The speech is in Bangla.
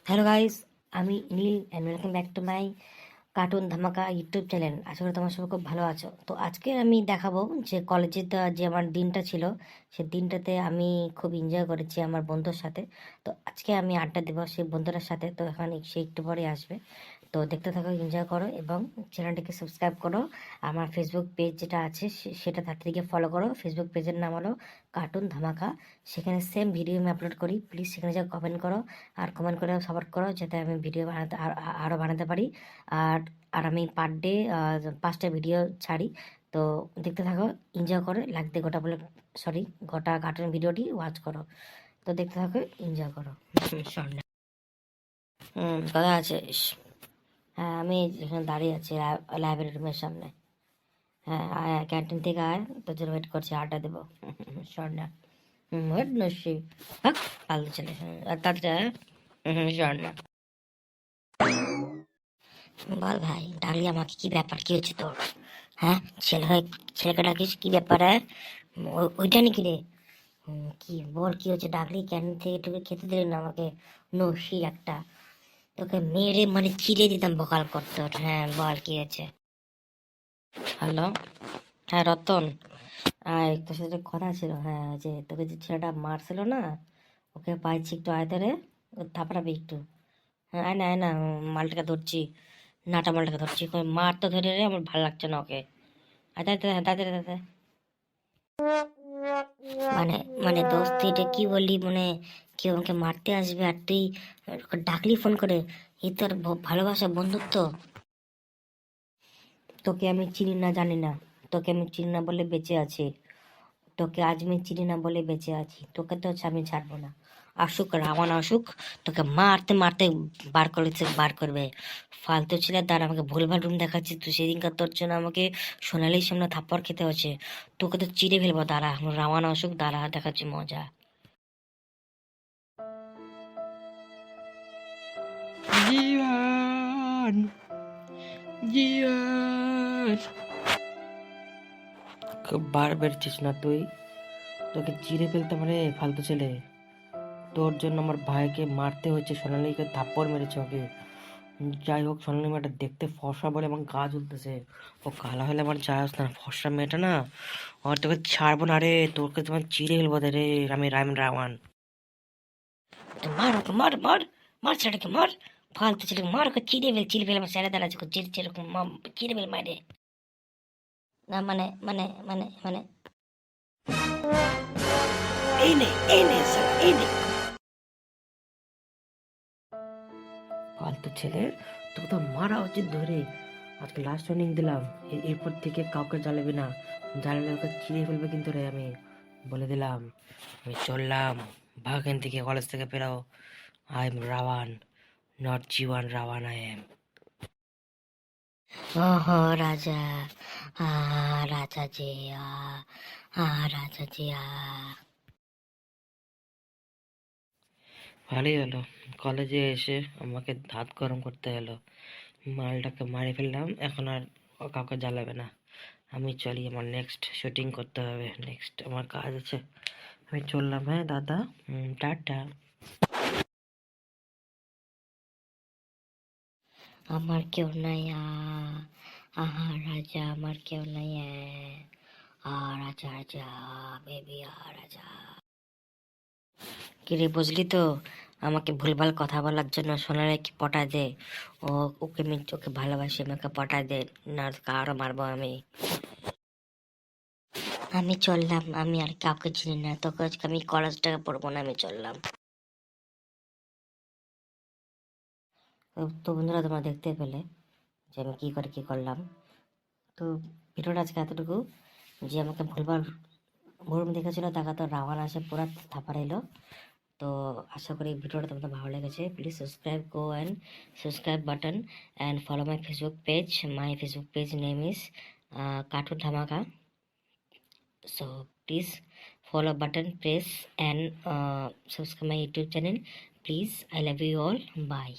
হ্যালো গাইস, আমি Neel and welcome back to my cartoon Dhamaka YouTube channel. আশা করি তোমার সবাই খুব ভালো আছো। তো আজকে আমি দেখাবো যে কলেজে যে আমার দিনটা ছিল, সে দিনটাতে আমি খুব এনজয় করেছি আমার বন্ধুর সাথে। তো আজকে আমি আড্ডা দেবো সেই বন্ধুটার সাথে। তো এখানে সে একটু পরে আসবে। তো দেখতে থাকো, এনজয় করো এবং চ্যানেলটিকে সাবস্ক্রাইব করো। আমার ফেসবুক পেজ যেটা আছে সেটা তাড়াতাড়ি গিয়ে ফলো করো। ফেসবুক পেজের নাম হলো কার্টুন ধামাকা। সেখানে সেম ভিডিও আমি আপলোড করি। প্লিজ সেখানে যা কমেন্ট করো, আর কমেন্ট করে সাপোর্ট করো যাতে আমি ভিডিও বানাতে আরও বানাতে পারি। আর আর আমি পার ডে 5টা ভিডিও ছাড়ি। তো দেখতে থাকো, এনজয় করো, লাইক দিয়ে গোটা কার্টুন ভিডিওটি ওয়াচ করো। তো দেখতে থাকো, এনজয় করো। শোন, কথা আছে। হ্যাঁ, আমি এখানে দাঁড়িয়ে আছি লাইব্রেরি রুমের সামনে। হ্যাঁ, আয় ক্যান্টিন থেকে আয়, তোর জন্য ওয়েট করছি, আড্ডা দেবো। শোন না, ওয়েট নসি, হ্যাঁ, পাল্টে চলে, আর তাড়াতাড়ি আয়। শোন না, বল ভাই, ডাকলি আমাকে? কি ব্যাপার, কি হচ্ছে তোর? হ্যাঁ, ছেলেকে ডাকিস, কি ব্যাপার? হ্যাঁ, ওইটা নাকি রে? কি বল, কি হচ্ছে? ডাকলি ক্যান্টিন থেকে তোকে খেতে দিলি না আমাকে, নসি একটা। তোকে মেরে মানে চিড়ে দিতাম বকাল করতো। হ্যাঁ বল, কি হয়েছে? হ্যালো, হ্যাঁ রতন, আয়, তোর সাথে কথা ছিল। হ্যাঁ, যে তোকে যে ছেলেটা মারছিল না, ওকে পাইছি, একটু আয়তে রে, থাপড়াবি একটু। হ্যাঁ, আয় না, মালটাকে ধরছি, নাটা মালটাকে ধরছি, মার তো ধরে রে, আমার ভালো লাগছে না ওকে। তাড়াতাড়ি। মানে মানে দোস্ত, তুই এটা কি বললি? মানে কেউ আমাকে মারতে আসবে আর তুই ওকে ডাকলি ফোন করে? এ তোর ভালোবাসা, বন্ধুত্ব? তোকে আমি চিনি না, জানি না। তোকে আমি চিনি না বলে বেঁচে আছি। তোকে আজ আমি চিনি না বলে বেঁচে আছি। তোকে তো আমি ছাড়বো না। আসুক রাবণ, আসুক, তোকে মারতে মারতে বার করবে। ফালতু ছেলে, দ্বারা আমাকে ভুলভাল রুম দেখাচ্ছিস তুই। সেদিনকার তোর জন্য আমাকে সোনালির সামনে থাপ্পড় খেতে হচ্ছে। তোকে তো চিড়ে ফেলবো, দাঁড়া, রাবণ আসুক, দাঁড়া, দেখাচ্ছি মজা। জীবন, জীবন, খুব বার বেরছিস না তুই? তোকে চিড়ে ফেলতে পারে ফালতু ছেলে। তোর জন্য আমার ভাইকে মারতে হচ্ছে, সোনালীকে থাপ্পড় মেরেছে ওকে। যাই হোক, সোনালী মেয়েটা দেখতে ফর্সা বলে এবং গা ঝুলতেছে। ও কালা হলে আমার যায় আসে না, ফর্সা মেয়েটা না। আর তোকে ছাড়বো না রে, তোকে তোমার চিড়ে ফেলবো রে। আমি রাওয়ান। মার ওকে, মার মার, মার ছেলেটাকে মার। ফালতু ছেলেকে মার, ওকে চিড়ে ফেলে আমার ছেলে দাঁড়াচ্ছে, চিড়ে চিড়ে ফেলে মারে। না মানে এই নে শালা, এই নে। ফালতু ছেলে, তোকে তো মারা উচিত ধরে। আজকে লাস্ট ওয়ার্নিং দিলাম, এরপর থেকে কাউকে জ্বালাবি না। জ্বালালে ওকে চিড়ে ফেলবে কিন্তু রে, আমি বলে দিলাম। আমি চললাম, ভাগ এখান থেকে, কলেজ থেকে বেরাও। I am Ravan, not Jiban, Ravan I am. ওহো রাজা, আ রাজা যে, রাজা যে। ভালোই হলো, কলেজে এসে আমাকে হাত গরম করতে হলো। মালটাকে মারি ফেললাম, এখন আর কাউকে জ্বালাবে না। আমি চলি, আমার নেক্সট শুটিং করতে হবে, নেক্সট আমার কাজ আছে। আমি চললাম, হ্যাঁ দাদা, টাটা। আমার কেউ নাই, আহা রাজা, আমার কেউ নাই, রাজা রাজা, বেবি রাজা। কিরে, বুঝলি তো? আমাকে ভুলভাল কথা বলার জন্য সোনারে কি পটায় দে। ওকে ভালোবাসি, আমাকে পটায় দে, না কারো মারবো আমি। আমি চললাম, আমি আর কাউকে চিনি না। তোকে আজকে আমি কলেজটাকে পড়বো না, আমি চললাম। তো বন্ধুরা, তোমরা দেখতে পেলে যে আমি কি করলাম। তো ভিডিওটা আজকে এতটুকু। যে আমাকে ভুলবার ভুল দেখেছিল, তাকে তো রাওয়ান আসে পুরা থাপার এলো। তো আশা করি ভিডিওটা তোমাদের ভালো লেগেছে। Please subscribe, go and subscribe button and follow my Facebook page. My Facebook page name is cartoon ধামাকা. So please follow button, press and subscribe my YouTube channel. Please, I love you all. Bye.